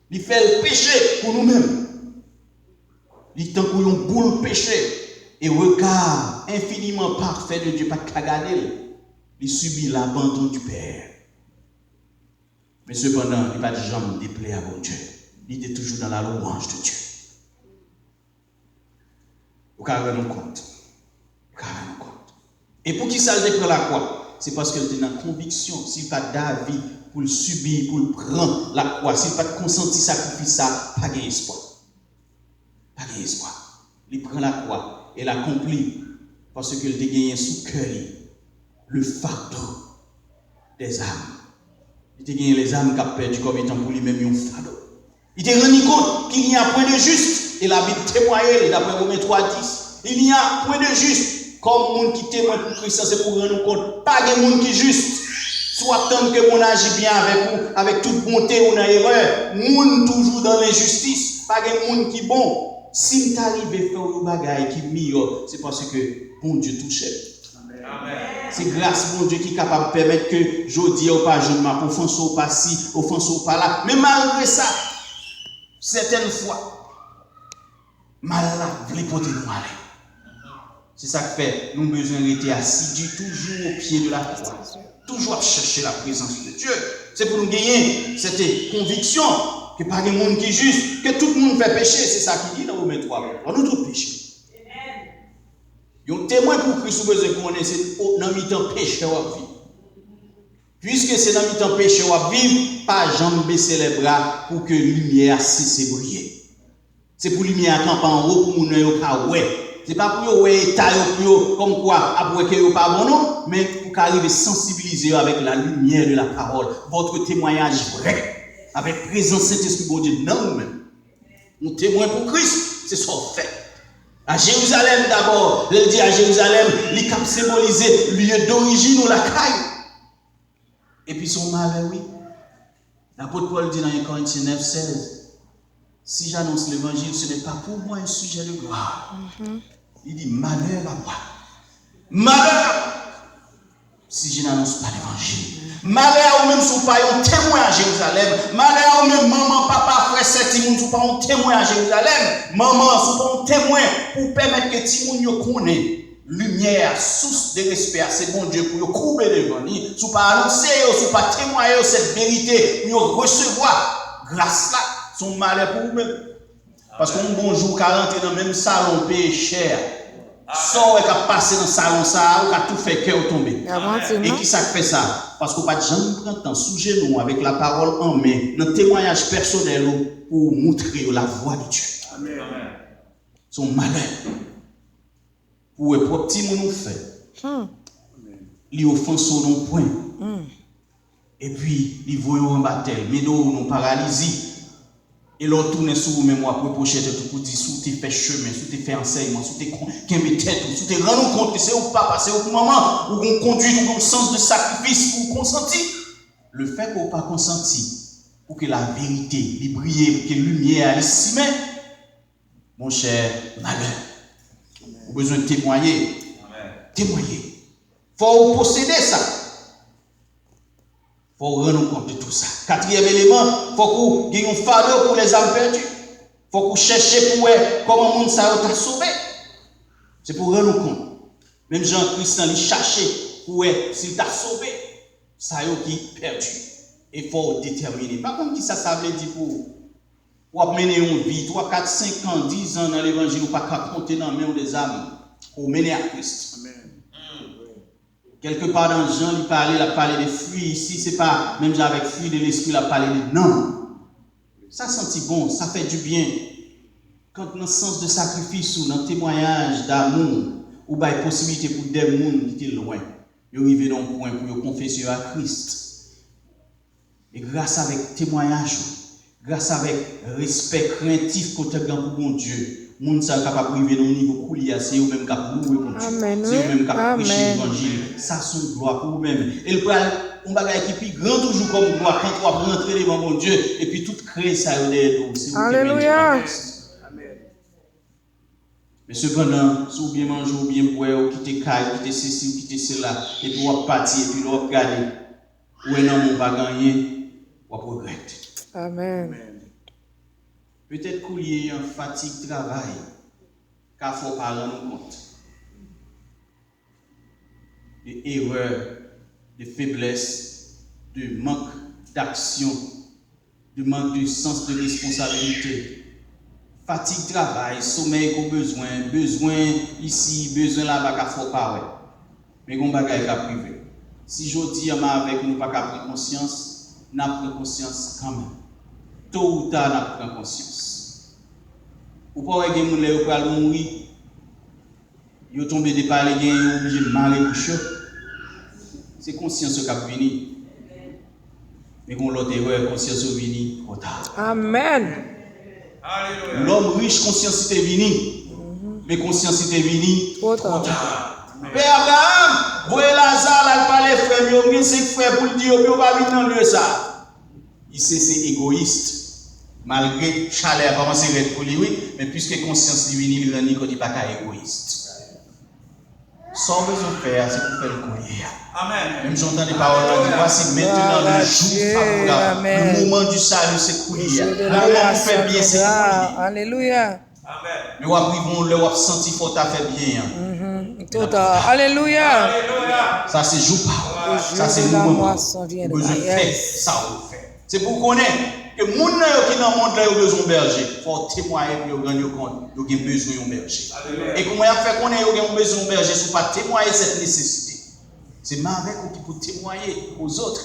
Il fait le péché pour nous-mêmes. Il tant qu'on une boule péché. Et regard infiniment parfait de Dieu, pas de regarder. Il subit l'abandon du Père. Mais cependant, il n'y a pas de jamais déplaire à mon Dieu. Il était toujours dans la louange de Dieu. Vous pouvez nous compte. Et pour qui ça le prend la croix? C'est parce qu'elle était dans la conviction. S'il pas David pour le subir, pour le prendre la croix, s'il pas consenti sacrifice ça, pas d'espoir. Pas d'espoir. Il prend la croix et l'accomplit parce qu'il a gagné sous cœur le fardeau des âmes. Il a gagné les âmes qui ont perdu comme étant pour lui-même un fardeau. Il a rendu compte qu'il n'y a point de juste. Et la Bible témoigne d'après Romains 3:10. Il n'y a point de juste. Comme monde qui témoigne pour Christ, c'est pour rendre compte. Pas de monde qui est juste. Soit tant que mon agit bien avec vous, avec toute bonté ou dans erreur. Monde toujours dans l'injustice. Pas de monde qui est bon. Si tu arrives à faire un bagage qui est meilleur, c'est parce que bon Dieu touche. C'est grâce à bon Dieu qui est capable de permettre que je dis ou pas, je ne m'appelle offense ou pas ci, offense ou pas là. Mais malgré ça, certaines fois, mal là, vous les portez nous aller. C'est ça qui fait, nous avons besoin d'être assidus toujours au pied de la croix. Toujours à chercher la présence de Dieu. C'est pour nous gagner cette conviction que pas de monde qui est juste, que tout le monde fait pécher. C'est ça qui dit dans Romains 3. On nous tous péchés. Il y a un témoin pour Christ, vous besoin qu'on ait, c'est dans le temps péché ou à vivre. Puisque c'est dans le temps péché ou à vivre, pas jamais baisser les bras pour que la lumière cesse de briller. C'est pour la lumière camper en haut pour nous ne ouais. C'est pas pour vous état comme quoi après que vous pas bon non, mais pour arriver à sensibiliser avec la lumière de la parole, votre témoignage vrai, avec présence Saint-Esprit bon Dieu dans nous-mêmes. Nous témoignons pour Christ, c'est ce qu'on fait. À Jérusalem d'abord, il dit à Jérusalem, il cap symboliser lieu d'origine ou la caille. Et puis son malheur, oui. L'apôtre Paul dit dans 1 Corinthiens 9:16, si j'annonce l'évangile, ce n'est pas pour moi un sujet de gloire. Il dit malheur à moi. Malheur si je n'annonce pas l'évangile. Malheur ou même si vous pas un témoin à Jérusalem. Malheur ou même maman, papa, frère, sœur, si vous pas un témoin à Jérusalem. Maman, si vous pas un témoin pour permettre que Timoun yo connaisse lumière, source de respect, c'est bon Dieu pour couper devant lui. Si vous pas annoncer, si vous pas témoigner cette vérité, pour recevoir grâce là, son malheur pour vous-même. Parce qu'on bonjour 40 dans le même salon paye cher. Sans qu'à passer dans le salon ça, ou qu'à tout faire cœur tomber. Et qui ça fait ça? Parce qu'on pas jamais prendre temps sous genou avec la parole en main, dans témoignage personnel pour montrer la voix de Dieu. Amen. Son malheur. Pour le propre petit nous fait. Il offense non point. Et puis il voit en bataille, mais nous non paralysie. Et l'on tourne sur vous-même pour reprocher tout pour dire si tu fais chemin, si tu fais enseignement, si tu fais tête, si tu rends compte que c'est au papa, c'est au maman, ou qu'on conduit dans un sens de sacrifice pour consentir. Le fait qu'on n'a pas consenti, pour que la vérité, les brille, pour que la lumière elle s'y met, mon cher malheur, vous avez besoin de témoigner. Témoigner. Il faut posséder ça. Il faut rendre compte de tout ça. Quatrième élément, il faut qu'on ait un fardeau pour les âmes perdues. Il faut qu'on cherche pour comment le monde t'a sauvé. C'est pour rendre compte. Même Jean-Christ, il cherche pour s'il t'a sauvé. Ça y est qui est perdu. Il faut déterminer. Par contre, qui ça veut dire pour Pour mener une vie, 3, 4, 5 ans, 10 ans dans l'évangile, ou pas qu'à compter dans la main des âmes, pour mener à Christ. Quelque part dans Jean, il a parlé des fruits. Ici, c'est pas, même avec fruits de l'esprit, il a parlé de non. Ça sentit bon, ça fait du bien. Quand dans le sens de sacrifice ou dans le témoignage d'amour, ou bien la possibilité pour des gens qui étaient loin, ils arrivent dans un point pour confesser à Christ. Et grâce avec témoignage, grâce avec respect craintif côté grand pour mon Dieu, les gens sont capables de arriver dans un niveau coulier, c'est eux-mêmes qui peuvent louer pour Dieu. C'est eux-mêmes qui peuvent prêcher l'évangile. Ça, c'est une gloire pour eux-mêmes. Et le on bagaille qui est plus grand toujours comme gloire quand on va rentrer devant mon Dieu et puis tout crée ça derrière nous.
Alléluia.
Mais cependant, si vous bien manger ou bien boire, ou quitter caille, quitter ceci, ou quitter cela, et puis vous partir, et puis vous regardez, ou un homme va gagner, vous regrettez.
Amen.
Peut-être qu'il y a une fatigue de travail, car il ne faut pas rendre compte. Des erreurs, de faiblesse, de manque d'action, de manque de sens de responsabilité. Fatigue, travail, sommeil qu'on besoin ici, besoin là-bas, qu'il ne faut pas. Ouais. Mais qu'on bagaille qu'à privé. Si je dis avec nous pas qu'à prendre conscience, n'a pris conscience quand même. Tôt ou tard, n'a pris conscience. Ou pas que les gens pour mourir, ils tombent des par les gens, ils sont obligés de marrer pour chaud. C'est conscience qui a venu. Mais qu'on l'autre erreur, conscience qui venu trop tard.
Amen.
L'homme riche, conscience est venu. Mais conscience est venu trop tard. Père Abraham, voyez Lazare, là, il parle frère, il y a 5 frères pour le dire, il ne va pas venir dans le ça. Il sait c'est égoïste. Malgré chaleur, pas commencer à pour lui, oui, mais puisque conscience est venue, il ne dit pas égoïste. Sans besoin de faire, c'est pour faire le collier. Amen. Même j'entends des paroles, voici maintenant le jour favorable. Le moment du salut, c'est collier. Le moment où on fait bien, c'est collier.
Alléluia.
Amen. Mais on va sentir qu'il faut faire bien.
Total. Alléluia.
Ça, c'est jour par ça, c'est le moment. Vous faites ça, vous faites. C'est pour connaître que les gens qui dans le monde ont besoin de berger. Il faut témoigner pour gagner compte. Ils ont besoin de berger. Et comment on fait qu'on ait besoin de berger si on ne pas témoigner cette nécessité? C'est avec qui pour témoigner aux autres.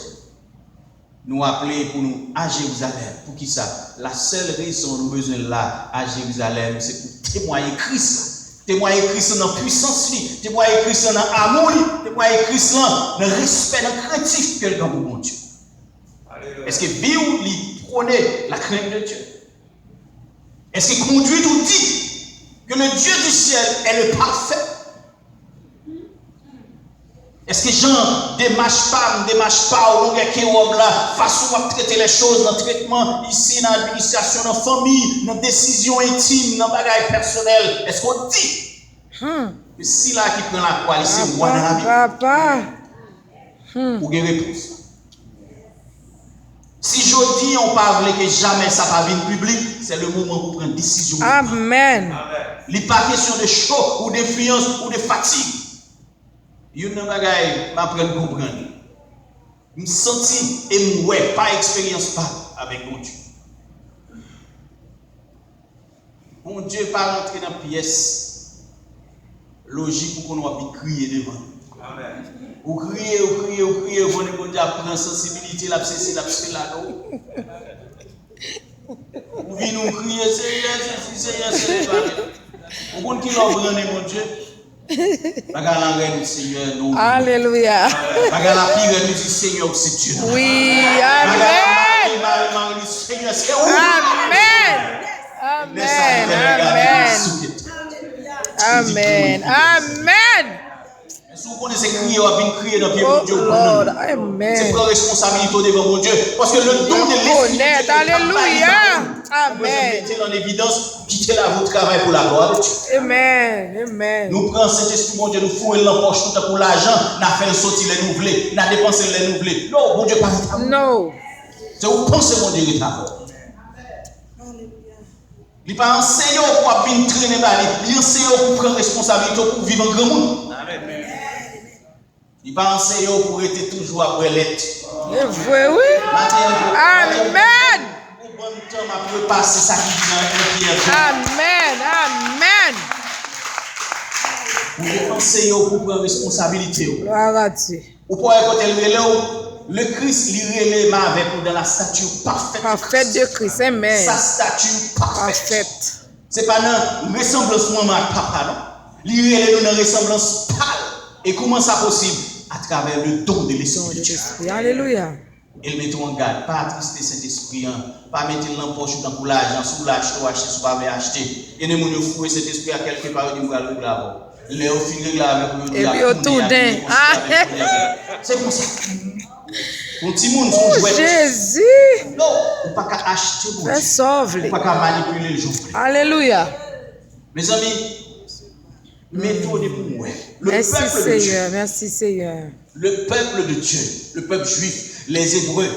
Nous appeler pour nous à Jérusalem. Pour qui ça? La seule raison nous besoin là à Jérusalem, c'est pour témoigner Christ. Témoigner Christ dans la puissance, témoigner Christ dans l'amour, témoigner Christ dans le respect, dans le craintif que le pour mon Dieu. Est-ce que Bible prônait la crainte de Dieu? Est-ce que conduit ou dit que le Dieu du ciel est le parfait? Est-ce que Jean ne démarche pas au long de là, façon à traiter les choses dans le traitement, ici, dans l'administration, dans la famille, dans la décision intime, dans le bagage personnel? Est-ce qu'on dit que si là qui prend la croix, c'est moi dans la vie?
Papa.
Pour une réponse. Si je dis on parle que jamais ça va venir public, c'est le moment pour prendre une décision.
Amen.
Il n'est pas question de choc ou d'influence ou de fatigue. Il y a une bagaille, m'apprendre à comprendre. Je me sens et je pas expérience pas avec mon Dieu. Mon Dieu n'est pas rentré dans la pièce logique pour qu'on va crier devant. Amen. Ou crier, bon Dieu prend sensibilité, la c'est là. Ou vient nous crier, Seigneur. Ou bon qui l'a prendre mon Dieu.
Alléluia.
Seigneur, c'est Dieu.
Oui, amen. Amen. Amen.
Si vous connaissez crier, on va crier dans le pied de Dieu. C'est pour responsabilité devant mon Dieu. Parce que le don de l'esprit.
Alléluia. Amen.
Mettez en évidence, quittez la votre travail pour la gloire de Dieu.
Amen.
Nous prenons cet esprit, mon Dieu, nous fouillons dans la poche tout pour l'argent, nous faisons sortir les nouvelés, nous dépensons les nouvelés. Non, mon Dieu, pas ça.
Non.
C'est vous pensez, mon Dieu, il n'est pas enseigné pour venir traîner, il enseigne pour prendre responsabilité pour vivre en grand monde. Il n'est pas enseigné pour être toujours après l'être.
Oui. Amen.
temps m'a repassé ça qui dit dans 1 Pierre.
Amen. Amen.
Vous dépensez pour prendre responsabilité.
Gloire à Dieu.
Ou pour écouter le Christ, il relève avec nous dans la stature parfaite.
Parfaite de Christ. Amen.
Sa stature parfaite.
Parfaite.
C'est pas dans ressemblance maman à papa, non? Il relève dans ressemblance pâle. Et comment ça possible? À travers le don de l'Esprit de Dieu.
Alléluia.
Et mettez en garde, pas attrister Saint-Esprit, pas mettre l'empoche dans pour l'argent, sous l'acheter ou acheter, sous pas acheter. Et ne nous fouer cet esprit à quelque part, il nous va le là-bas. Les au fin là avec nous.
Et puis autour d'un.
C'est comme ça. Mon petit monde, son jouet.
Jésus.
Non, on ne peut pas acheter pour Dieu.
Sauve.
On ne peut pas manipuler le jour.
Alléluia.
Mes amis, méthode pour moi.
Merci Seigneur, merci Seigneur.
Le peuple de Dieu, le peuple juif, les Hébreux,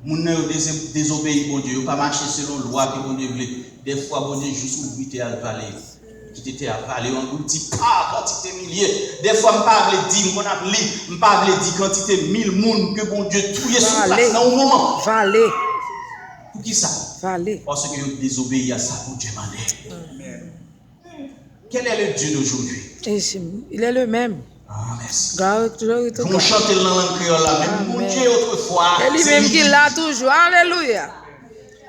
mon désobéi bon Dieu, pas marcher selon la loi que bon Dieu voulait. Des fois, bon Dieu, juste ouvrir à valer, qui était à valer, on nous dit pas quantité milliers. Des fois, je parle dire, on parle dire quantité 1000 moun que bon Dieu touille sur place dans un moment.
Valer.
Pour qui ça?
Valer.
Parce que vous désobéissez à ça pour Dieu mané. Quel est le Dieu d'aujourd'hui?
Il est le même.
Ah, merci.
Vous
chantez dans la langue créole là, même mon Dieu autrefois.
C'est lui-même qui l'a toujours. Alléluia.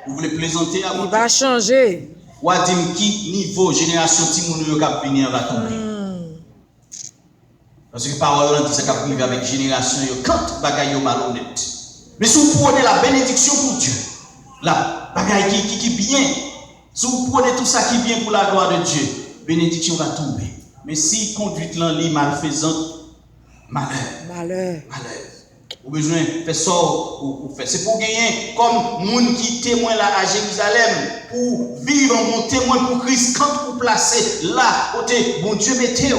Vous voulez plaisanter à moi?
Il va changer.
Ou à dire qui niveau génération Timoun qui va venir va tomber. Parce que parole là dit ça qui vivre avec génération quand bagaille malhonnête. Mais si vous prenez la bénédiction pour Dieu, la bagaille qui bien, si vous prenez tout ça qui est bien pour la gloire de Dieu, bénédiction va tomber. Mais si conduite là li malfaisante, malheur.
Malheur.
Vous avez besoin de faire ça ou faire. C'est pour gagner comme monde qui témoigne là à Jérusalem, pour vivre mon témoin pour Christ, quand vous placez là, côté bon Dieu mettez.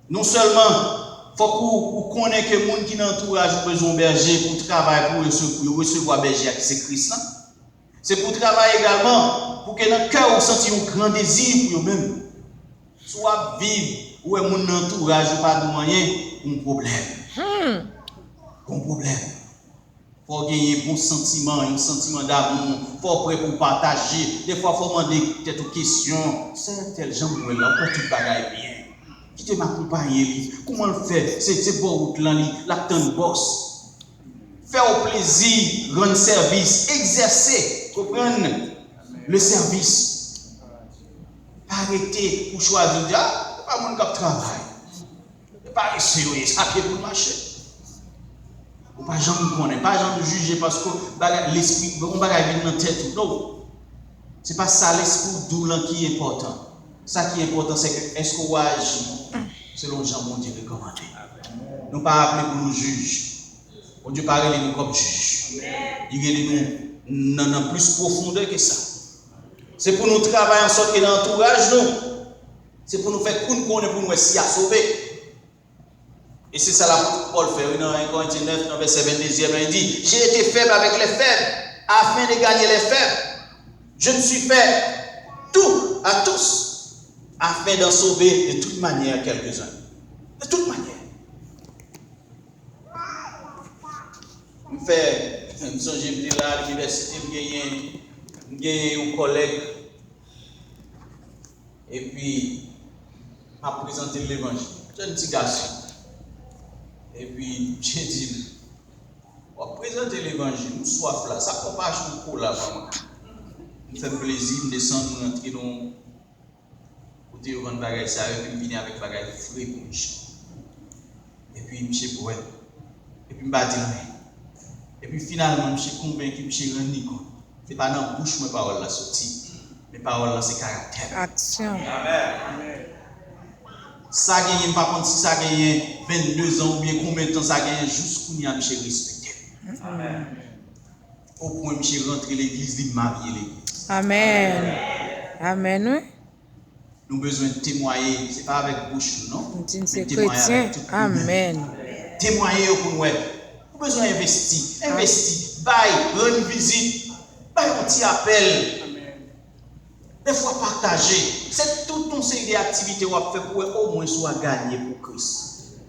Non seulement faut que vous connaissez que les gens qui dans l'entourage ont besoin de berger pour travailler, pour recevoir berger qui c'est Christ. C'est pour travailler également, pour que dans le cœur vous sentiez un grand désir pour vous-même. Soit vivre ou est mon entourage ou pas de moyen, un problème. Un problème. Il faut gagner un bon sentiment, un sentiment d'amour. Il faut prêt pour partager. Des fois, il faut demander quelques questions. C'est tel genre de là, pourquoi tu bagailles bien? Qui te m'accompagne? Comment le faire? C'est bon route là, l'acteur boss. Faire au plaisir, rendre service, exercer, comprendre le service. Arrêtez pour choisir de dire, ah, pas mon cap travail. Pas essayer, ça qui est pour marcher. Ou pas jamais connaître, pas jamais juger parce que l'esprit, on va vient dans la tête. Non. Ce n'est pas ça l'esprit douleur qui est important. Ça qui est important, c'est que est-ce qu'on agit selon Jean mon Dieu recommandé. Nous ne pas appeler pour nous juger. Bon Dieu parle nous comme juge. Il nous dans plus profondeur que ça. C'est pour nous travailler en sorte que dans l'entourage, nous, c'est pour nous faire connaître pour nous essayer à sauver. Et c'est ça l'apôtre Paul fait dans 1 Corinthiens 9, dans verset 22, il dit, j'ai été faible avec les faibles, afin de gagner les faibles. Je me suis fait tout à tous, afin d'en sauver de toute manière quelques-uns. De toute manière. Je suis là à l'université, j'ai un collègue, et puis, m'a présenté l'évangile. C'est un petit garçon. Et puis, j'ai dit, on va présenter l'évangile, nous soif là, ça ne peut pas acheter un coup là, vraiment. Nous fait plaisir, nous descendons, nous entrons dans côté où on bagaille ça, et puis nous venons avec bagaille frais pour Michel. Et puis, Michel pour elle. Et puis, je me dis, et puis finalement, je suis convaincu que Michel rendu compte. Ce n'est pas dans la bouche mes paroles là sorties, mes paroles là c'est caractère.
Action.
Amen. Ça gagne par contre si ça gagne 22 ans ou bien combien de temps ça gagne jusqu'où il y a Michel respecté. Amen. Au point Michel rentre l'église, il marie l'église.
Amen. Amen, oui.
Nous avons besoin de témoigner, ce n'est pas avec bouche, non?
C'est chrétien. Amen.
Témoigner pour nous. Nous avons besoin d'investir. Investir. Rendre visite. Un petit appel. Des fois partager. C'est tout une série d'activités qu'on fait pour au moins soit gagné pour Christ.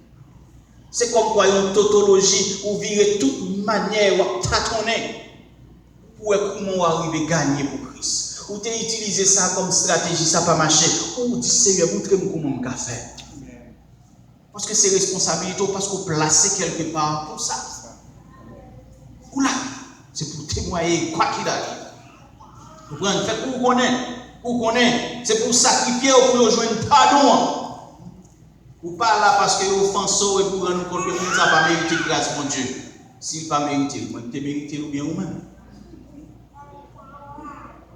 C'est comme quoi une tautologie ou virer toute manière ou tâtonner pour comment arriver à gagner pour Christ. Ou tu utiliser ça comme stratégie, ça pas marché. Ou dit Seigneur, montrez-moi comment je faire. Parce que c'est responsabilité, parce qu'on place quelque part pour ça. Ou là, c'est pour témoigner quoi qu'il arrive. Vous prenez, fait pour vous connaissez, c'est pour sacrifier ou pour rejoindre pardon. Ou pas là parce que vous offensez et pour rendre compte que vous n'avez pas mérité grâce, mon Dieu. S'il n'a pas mérité, vous avez mérité ou bien vous-même.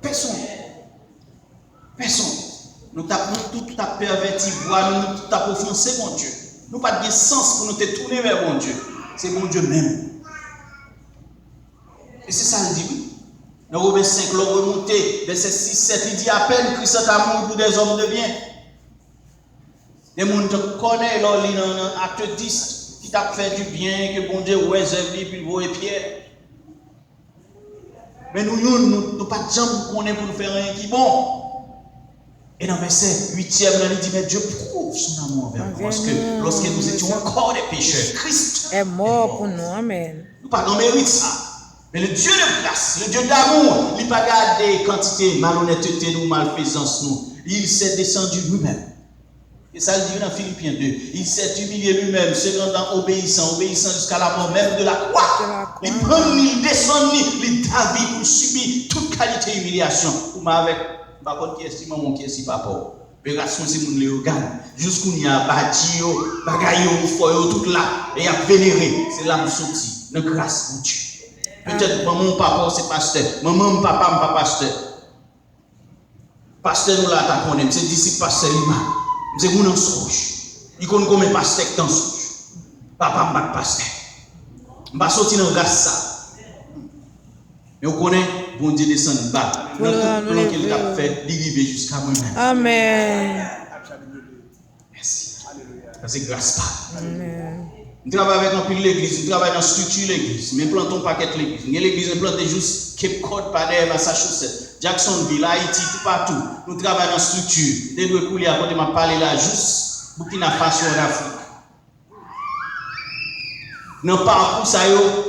Personne. Nous avons tout perverti, nous avons offensé mon Dieu. Nous n'avons pas de sens pour nous te tourner vers mon Dieu. C'est mon Dieu même. Et c'est ça le dit. Dans Romains 5, l'on remonté, verset 6, 7, il dit à peine Christ a amour pour des hommes de bien. Les gens te connaissent, là, dans acte 10, qui t'a fait du bien, que bon Dieu, ouais, j'ai vu, puis vous et Pierre. Mais nous n'avons pas de gens pour connaître pour nous faire rien qui est bon. Et dans verset 8e, il dit, mais Dieu prouve son amour envers nous. Parce que lorsque nous étions encore des pécheurs, Christ
est mort pour nous. Amen.
Nous pas dans mérite ça. Mais le Dieu de grâce, le Dieu d'amour, il n'a pas gardé quantité, malhonnêteté, nous, malfaisance, nous. Il s'est descendu lui-même. Et ça le dit dans Philippiens 2. Il s'est humilié lui-même, se rendant obéissant jusqu'à la mort même de la croix. Il prend, il descend, il David pour subir toute qualité d'humiliation. Pour moi, avec, par contre, qui estime mon qui est papa. Opération, c'est mon léogane. Jusqu'où il y a bâti, bagaille, foyer, tout là. Et il a vénéré. C'est là où sorti. De grâce, mon Dieu. Peut-être maman, papa, c'est pasteur. Maman, papa, pas pasteur. Pasteur, nous là, t'as connu. C'est disciple pasteur, Lima. C'est mon ensouche. Il connaît comme un pasteur qui t'ensouche. Papa, pas pasteur. Je vais sortir dans grâce ça. Mais vous connaissez, bon Dieu descend bas. Dans tout plan qu'il a fait, d'arriver jusqu'à moi-même.
Amen.
Merci. C'est grâce pas.
Amen.
Nous travaillons avec un peu l'église, nous travaillons dans la structure de l'église. Mais plantons pas qu'être l'église. Nous l'église, nous plantons juste Cape Cod, Padre, Massachusetts, Jacksonville, Haïti, tout partout. Nous travaillons dans la structure. Dès que nous à côté, je parler là, juste Burkina Faso en Afrique. Dans le parcours, ça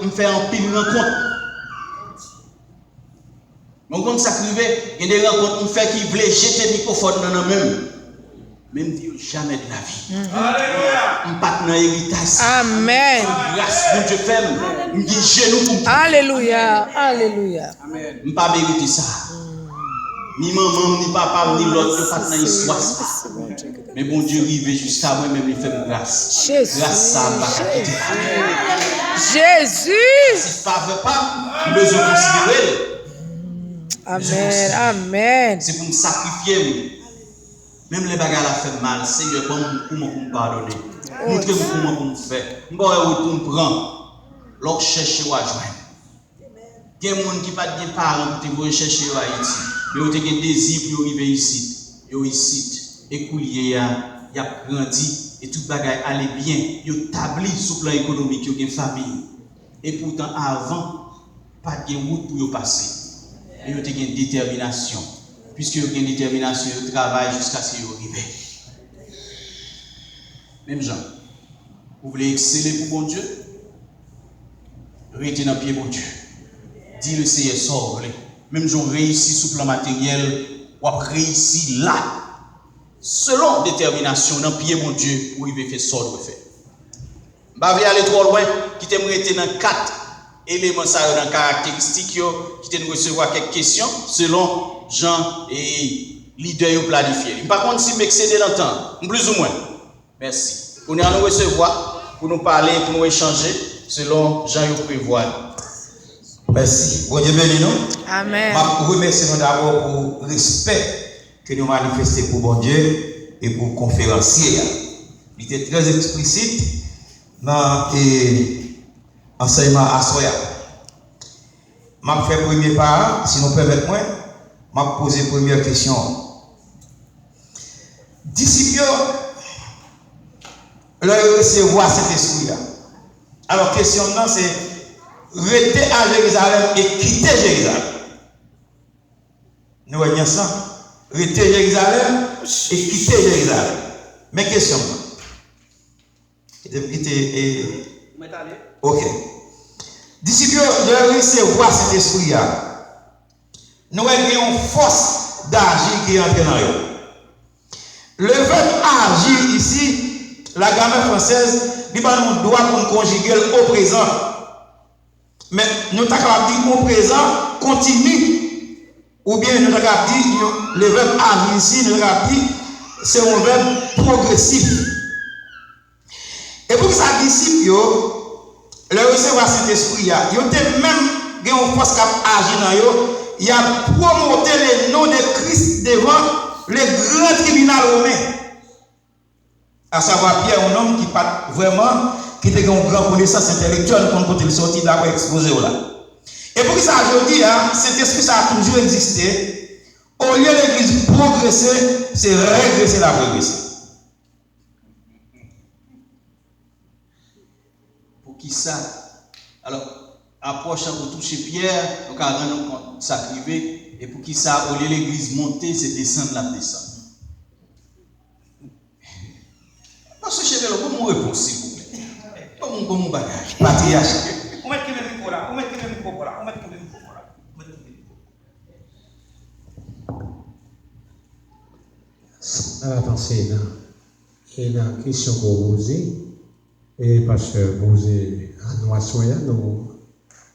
nous fait un pile de rencontres. Mais quand ça arrive, il y a des rencontres nous fait qui veulent jeter le microphone dans le même. Même Dieu jamais de la vie. Alléluia. On part dans l'héritage.
Amen.
Grâce pour Dieu fait. On dit genou pour.
Alléluia. Alléluia.
Amen. On pas mériter ça. Ni maman, ni papa, ni l'autre ne pas dans l'histoire. Mais bon Dieu arrive jusqu'à moi-même, il fait grâce.
Jésus.
Grâce à
Jésus.
Si pas veut pas, nous besoin considérer.
Amen. Amen.
C'est pour me sacrifier. Même les bagages la fait mal, Seigneur, comment vous me pardonner? Montrez-moi comment vous me faire. Je vais vous prendre. Lorsque chercher ou à joindre. Il y a des gens qui n'ont pas de parents pour chercher à Haïti. Mais ils ont des désirs pour arriver ici. Ils sont ici. Et coulier a grandi. Et tout bagaille allait bien. Ils ont établi sur le plan économique. Ils ont une famille. Et pourtant, avant, pas de route pour passer. Et ils ont une détermination. Puisque vous avez une détermination, vous travaillez jusqu'à ce que vous arrivez. Même Jean, vous voulez exceller pour bon Dieu? Restez dans le pied bon Dieu. Dis le Seigneur, sort. Même Jean réussit sur le plan matériel, ou a réussi là. Selon détermination, dans le pied bon Dieu, pour y faire sort de fait. Je ne vais pas aller trop loin, qui t'aimerait rester dans 4 éléments dans caractéristiques, qui t'aimerait recevoir quelques questions, selon Jean et leader planifié. Par contre, si m'excéder dans le temps, plus ou moins. Merci. Pour nous recevoir, pour nous parler, pour nous échanger, selon Jean et prévoir.
Merci. Bon Dieu béni nous.
Amen.
Je remercie nous d'abord pour le respect que nous manifestons pour bon Dieu et pour le conférencier. Il était très explicite dans l'enseignement à Soya. Je vais faire premier part, si nous permettez-moi. Je vais poser la première question. Disciples, leur recevoir cet esprit-là. Alors, la question là, c'est rester à Jérusalem et quitter Jérusalem. Nous voyons ça. Rester Jérusalem et quitter Jérusalem. Mais question. Ok. Disciples de recevoir cet esprit, nous avons une force d'agir qui est entrée dans eux. Le verbe agir ici, la grammaire française, nous doit pour conjuguer au présent. Mais nous avons dit au présent continue. Ou bien nous avons dit le verbe agir ici, nous avons dit c'est un verbe progressif. Et pour que ça disciple, le recevoir cet esprit, il y a même une force qui agit dans eux. Il a promoté le nom de Christ devant le grand tribunal romain. À savoir Pierre, un homme qui pas vraiment, qui était une grande connaissance intellectuelle quand il est sorti d'après exposé là. Et pour ça, je dis, cet esprit ça a toujours existé. Au lieu de l'église progresser, c'est régresser la progresser.
Pour qui ça? Alors, approchant pour toucher Pierre, donc à rendre compte sacrifié, et pour qui ça, au lieu de l'église monter, c'est descendre la descente. Parce que chez vous, comment réponse, s'il vous plaît? Comment bagage?
Patriarche.
On met le micro là, on met le micro là, on met le micro là.
À la pensée, et la question qu'on pose, et pasteur pose à nous assoyer, nous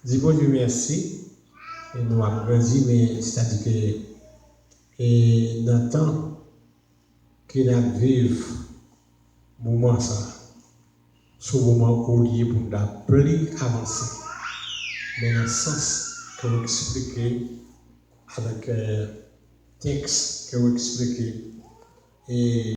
disons bon Dieu merci, et nous avons dit, mais c'est-à-dire que, et dans le temps qu'il a vécu, moment ça, ce moment où il est pour nous plus avancer, mais dans le sens que vous expliquez avec texte que vous expliquez. Et